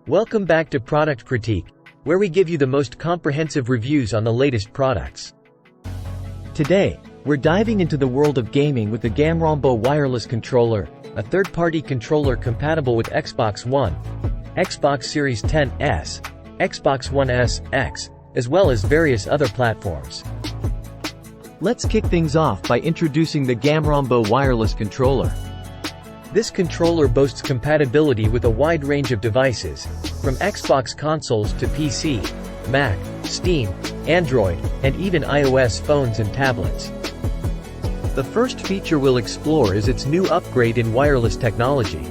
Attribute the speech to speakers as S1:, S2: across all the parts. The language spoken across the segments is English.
S1: Welcome back to Product Critique, where we give you the most comprehensive reviews on the latest products. Today, we're diving into the world of gaming with the Gamrombo Wireless Controller, a third-party controller compatible with Xbox One, Xbox Series X, Xbox One S, X, as well as various other platforms. Let's kick things off by introducing the Gamrombo Wireless Controller. This controller boasts compatibility with a wide range of devices, from Xbox consoles to PC, Mac, Steam, Android, and even iOS phones and tablets. The first feature we'll explore is its new upgrade in wireless technology.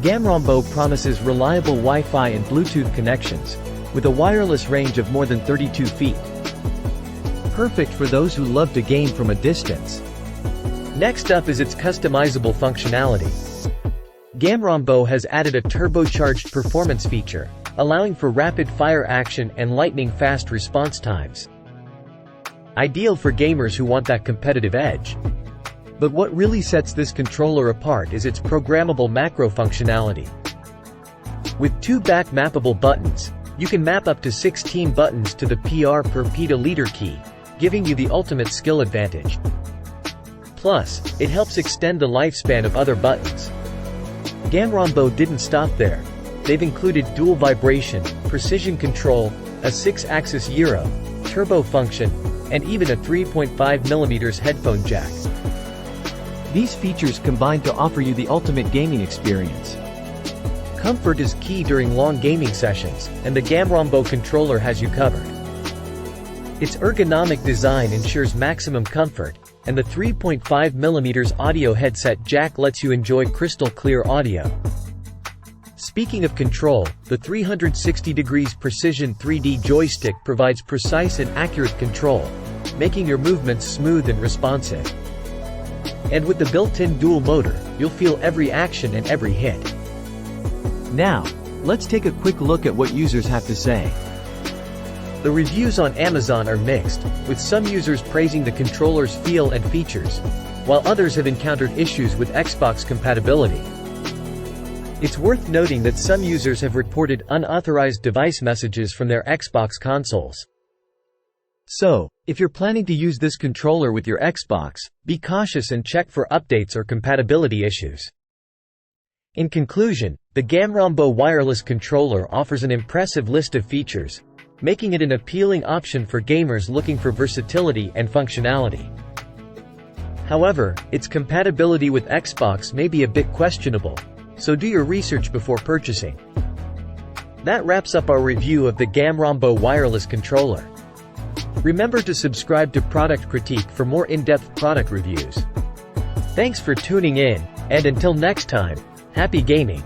S1: Gamrombo promises reliable Wi-Fi and Bluetooth connections, with a wireless range of more than 32 feet. Perfect for those who love to game from a distance. Next up is its customizable functionality. Gamrombo has added a turbocharged performance feature, allowing for rapid-fire action and lightning-fast response times. Ideal for gamers who want that competitive edge. But what really sets this controller apart is its programmable macro functionality. With two back-mappable buttons, you can map up to 16 buttons to the PR per peta-liter key, giving you the ultimate skill advantage. Plus, it helps extend the lifespan of other buttons. Gamrombo didn't stop there. They've included dual vibration, precision control, a 6-axis gyro, turbo function, and even a 3.5mm headphone jack. These features combine to offer you the ultimate gaming experience. Comfort is key during long gaming sessions, and the Gamrombo controller has you covered. Its ergonomic design ensures maximum comfort, and the 3.5mm audio headset jack lets you enjoy crystal-clear audio. Speaking of control, the 360 degrees precision 3D joystick provides precise and accurate control, making your movements smooth and responsive. And with the built-in dual motor, you'll feel every action and every hit. Now, let's take a quick look at what users have to say. The reviews on Amazon are mixed, with some users praising the controller's feel and features, while others have encountered issues with Xbox compatibility. It's worth noting that some users have reported unauthorized device messages from their Xbox consoles. So, if you're planning to use this controller with your Xbox, be cautious and check for updates or compatibility issues. In conclusion, the Gamrombo Wireless Controller offers an impressive list of features, making it an appealing option for gamers looking for versatility and functionality. However, its compatibility with Xbox may be a bit questionable, so do your research before purchasing. That wraps up our review of the Gamrombo Wireless Controller. Remember to subscribe to Product Critique for more in-depth product reviews. Thanks for tuning in, and until next time, happy gaming!